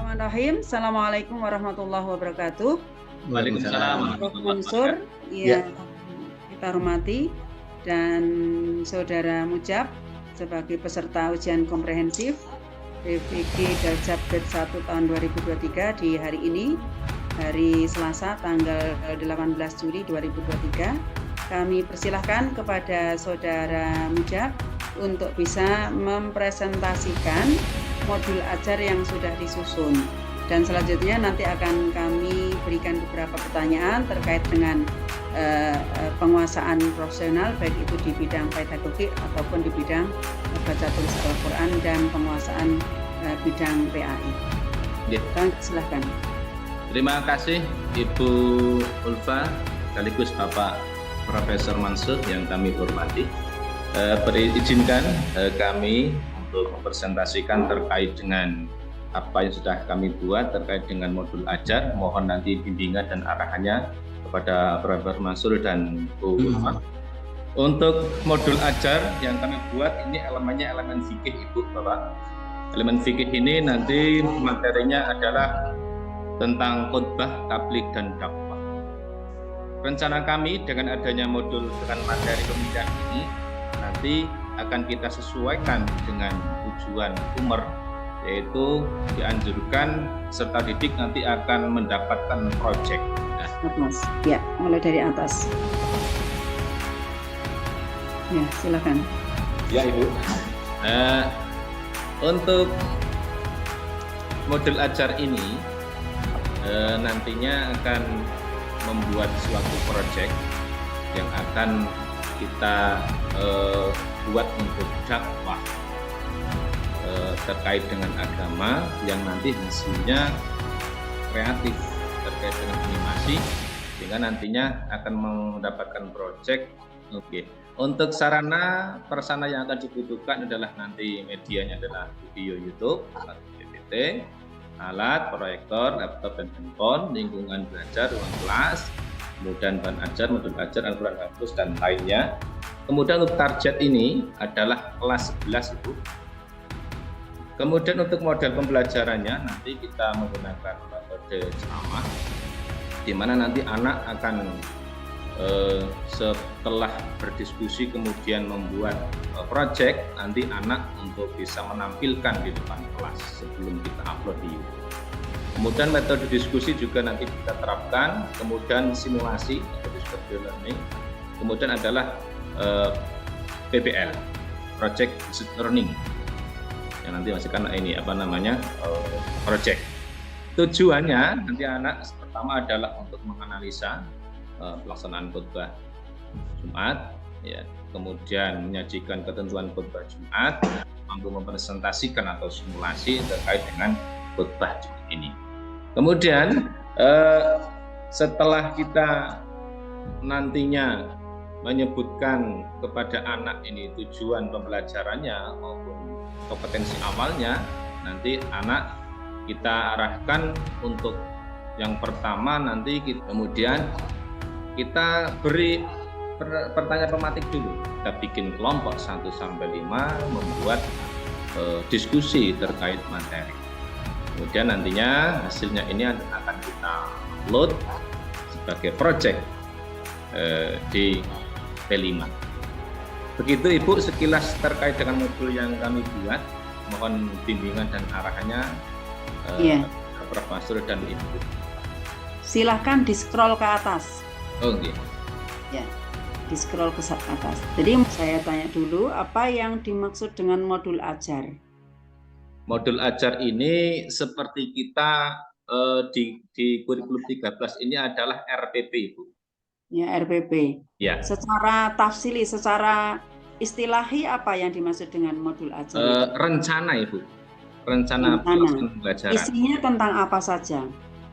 Bismillahirrahmanirrahim. Assalamualaikum warahmatullahi wabarakatuh. Waalaikumsalam. Prof. Unsur, ya, kita hormati, dan Saudara Mujab sebagai peserta ujian komprehensif PVG Darjab Grade 1 tahun 2023 di hari ini, hari Selasa tanggal 18 Juli 2023. Kami persilahkan kepada Saudara Mujab untuk bisa mempresentasikan modul ajar yang sudah disusun, dan selanjutnya nanti akan kami berikan beberapa pertanyaan terkait dengan penguasaan profesional, baik itu di bidang pedagogik ataupun di bidang baca tulis Al-Quran dan penguasaan bidang PAI. Silahkan. Terima kasih Ibu Ulfa sekaligus Bapak Profesor Mansur yang kami hormati. Izinkan kami untuk mempresentasikan terkait dengan apa yang sudah kami buat terkait dengan modul ajar. Mohon nanti bimbingan dan arahannya kepada Profesor Mansur dan Bu Ulfa. Untuk modul ajar yang kami buat ini elemennya elemen fikih, Ibu Bapak. Elemen fikih ini nanti materinya adalah tentang khutbah, tabligh dan dakwah. Rencana kami dengan adanya modul dengan materi pemilihan ini nanti akan kita sesuaikan dengan tujuan UMER, yaitu dianjurkan peserta didik nanti akan mendapatkan proyek. Mas, ya, mulai dari atas. Ya, silakan. Ya, Ibu. Untuk modul ajar ini nantinya akan membuat suatu proyek yang akan kita buat untuk dakwah terkait dengan agama yang nanti hasilnya kreatif terkait dengan animasi, sehingga nantinya akan mendapatkan proyek. Untuk sarana persana yang akan dibutuhkan adalah nanti medianya adalah video YouTube, PPT, alat, proyektor, laptop dan handphone, lingkungan belajar, ruang kelas, kemudian bahan ajar, modul ajar, Al-Quran Hafuz dan lainnya. Kemudian untuk target ini adalah kelas 11 Ibu. Kemudian untuk model pembelajarannya nanti kita menggunakan metode ceramah, di mana nanti anak akan setelah berdiskusi kemudian membuat proyek, nanti anak untuk bisa menampilkan di depan kelas sebelum kita upload di YouTube. Kemudian metode diskusi juga nanti kita terapkan, kemudian simulasi atau discovery learning, kemudian adalah PBL, Project Based Learning, yang nanti masih kan ini project. Tujuannya nanti anak pertama adalah untuk menganalisa pelaksanaan khutbah Jumat, ya, kemudian menyajikan ketentuan khutbah Jumat, mampu mempresentasikan atau simulasi terkait dengan khutbah Jumat ini. Kemudian setelah kita nantinya menyebutkan kepada anak ini tujuan pembelajarannya maupun kompetensi awalnya, nanti anak kita arahkan untuk yang pertama nanti kemudian kita beri pertanyaan pematik dulu. Kita bikin kelompok 1 sampai 5 membuat diskusi terkait materi. Kemudian nantinya hasilnya ini akan kita upload sebagai project di P5. Begitu Ibu sekilas terkait dengan modul yang kami buat. Mohon bimbingan dan arahannya Prof. Mansur dan Ibu. Silahkan di-scroll ke atas. Oh iya. Ya, di-scroll ke atas. Jadi saya tanya dulu, apa yang dimaksud dengan modul ajar? Modul ajar ini seperti kita di kurikulum 13 ini adalah RPP, Ibu. Ya, RPP. Ya. Secara tafsili, secara istilahi apa yang dimaksud dengan modul ajar? Rencana, Ibu. Rencana pembelajaran. Isinya tentang apa saja?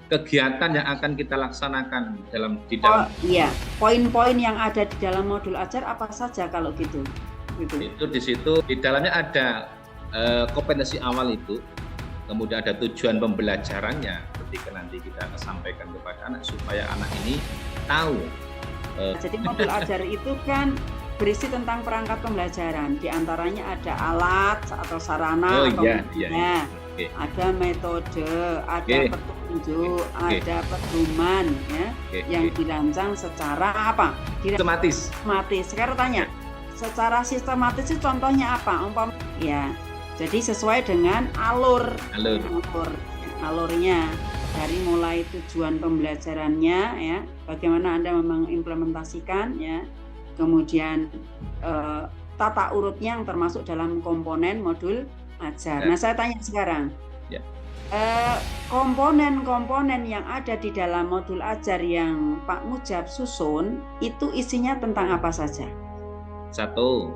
Kegiatan yang akan kita laksanakan di Oh dalam. iya, poin-poin yang ada di dalam modul ajar apa saja kalau gitu? Itu di situ di dalamnya ada kompetensi awal itu, kemudian ada tujuan pembelajarannya ketika nanti kita akan sampaikan kepada anak supaya anak ini tahu. Jadi modul ajar itu kan berisi tentang perangkat pembelajaran, di antaranya ada alat atau sarana. Iya. Oke. ada metode, ada Oke. petunjuk, Oke. ada pedoman ya Oke. yang dirancang secara apa? Sistematis. Sistematis. Sekarang tanya, secara sistematis itu contohnya apa? Ya, jadi sesuai dengan alurnya dari mulai tujuan pembelajarannya ya, bagaimana Anda mengimplementasikan ya, kemudian tata urutnya yang termasuk dalam komponen modul ajar. Nah, saya tanya sekarang, komponen-komponen yang ada di dalam modul ajar yang Pak Mujab susun itu isinya tentang apa saja? Satu,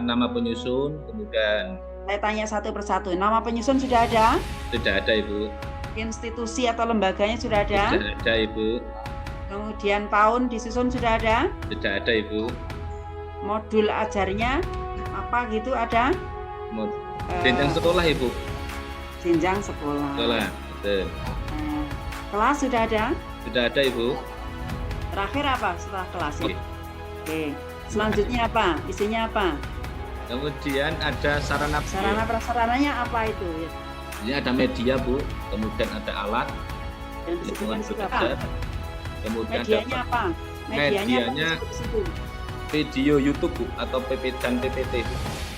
nama penyusun, kemudian saya tanya satu persatu. Nama penyusun sudah ada? Sudah ada, Ibu. Institusi atau lembaganya sudah ada? Sudah ada, Ibu. Kemudian tahun disusun sudah ada? Sudah ada, Ibu. Modul ajarnya apa gitu ada? Jenjang sekolah, Ibu. Jenjang sekolah. Sekolah, betul. Kelas sudah ada? Sudah ada, Ibu. Terakhir apa setelah kelas? Oke. Selanjutnya apa? Isinya apa? Kemudian ada sarana prasarananya apa itu? Ini ada media, Bu. Kemudian ada alat. Dan lingkungan apa? Kemudian medianya apa? Medianya video YouTube, Bu, atau PPT dan PPT,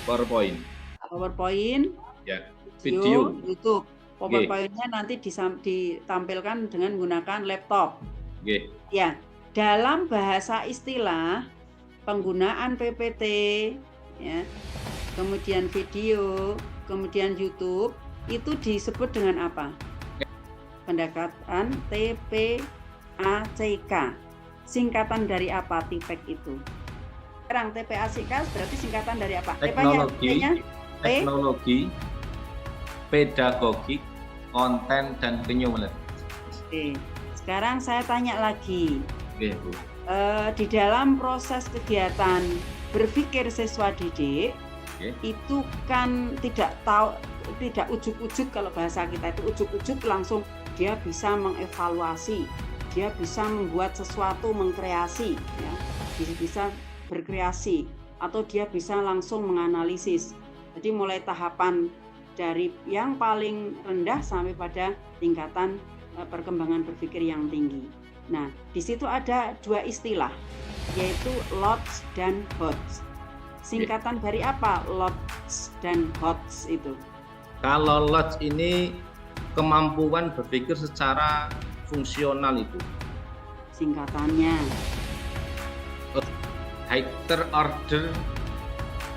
PowerPoint. PowerPoint. Ya. Video YouTube. PowerPoint-nya nanti ditampilkan dengan menggunakan laptop. Oke. Ya. Dalam bahasa istilah penggunaan PPT ya, kemudian video, kemudian YouTube itu disebut dengan apa? Pendekatan TPACK. Singkatan dari apa TPACK itu? Sekarang TPACK berarti singkatan dari apa? Teknologi, pedagogik, konten dan penyuluhan. Oke. Sekarang saya tanya lagi. Oke, Bu. Di dalam proses kegiatan berpikir siswa didik itu kan tidak ujuk-ujuk, kalau bahasa kita itu ujuk-ujuk langsung dia bisa mengevaluasi, dia bisa membuat sesuatu, mengkreasi ya, bisa berkreasi, atau dia bisa langsung menganalisis. Jadi mulai tahapan dari yang paling rendah sampai pada tingkatan perkembangan berpikir yang tinggi. Nah, di situ ada dua istilah, yaitu LOTS dan HOTS. Singkatan dari apa LOTS dan HOTS itu? Kalau LOTS ini kemampuan berpikir secara fungsional, itu. Singkatannya Higher Order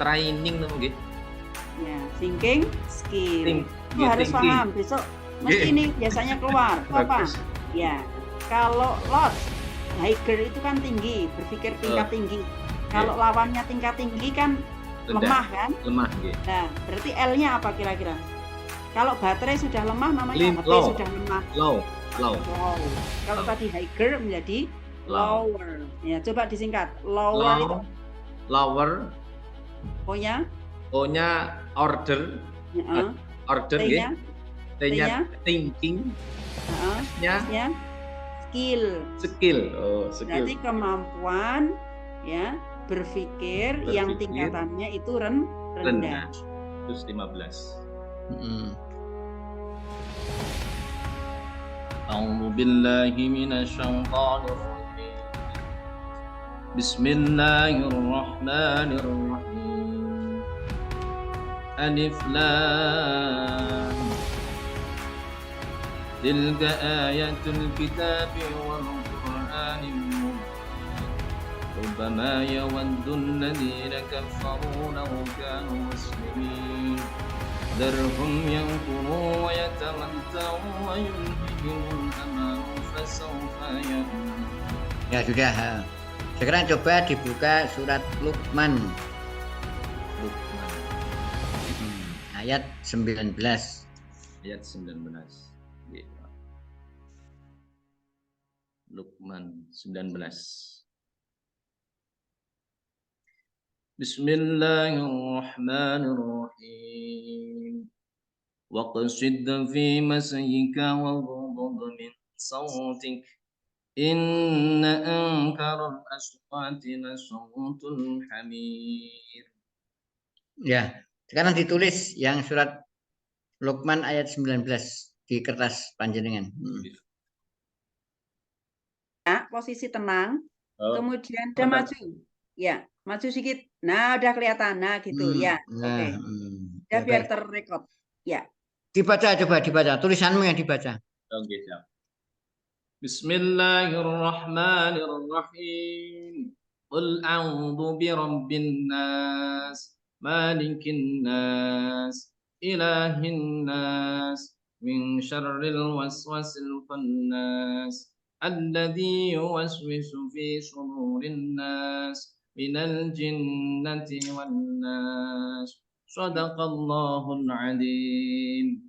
Training mungkin. Ya, thinking skill. Itu harus paham. Besok mesti ini biasanya keluar. Apa? Ya. Kalau LOTS, higher itu kan tinggi, berpikir tingkat tinggi. Kalau lawannya tingkat tinggi kan lemah kan? Lemah, gitu. Nah, berarti L-nya apa kira-kira? Kalau baterai sudah lemah namanya HP sudah lemah. Low. Kalau tadi higher menjadi lower. Ya, coba disingkat. Lower. O-nya order. Order gitu. T-nya thinking. S-nya skill. Berarti kemampuan ya berpikir yang tingkatannya itu rendah. Terus 15. A'udzu billahi minasyaitonir rajim. Bismillahirrahmanirrahim. Alif Lam. Tilka ayatul kitabi wal Qur'anil mubin. Rubbama yawaddu alladhina kafaru law kanu muslimin. Darhum yanquru wa yatamatta'u wa yulhihimul amal fasawfa ya'lamun. Ya sudah. Sekarang coba dibuka surat Luqman. Ayat 19. Ayat 19. Luqman 19. Bismillahirrahmanirrahim. Waqsid fi masyika waghdud min sawtik. Inna ankaral aswati lasawtul hamir. Ya, sekarang ditulis yang surat Luqman ayat 19 di kertas panjenengan. Ya, posisi tenang. Oh, Kemudian udah maju. Ya, maju sedikit. Nah, udah kelihatan. Nah, gitu. Ya, oke. Ya, biar terrekod. Ya. Dibaca, coba dibaca. Tulisanmu yang dibaca. oke, siap. Bismillahirrahmanirrahim. Qul a'udzu birabbin nas, malikin nas, ilahin nas, min syarril waswasil khannas, alladzi yuwaswisu fi sudurin nas, minal jinnati wan nas. Shadaqallahul adzim.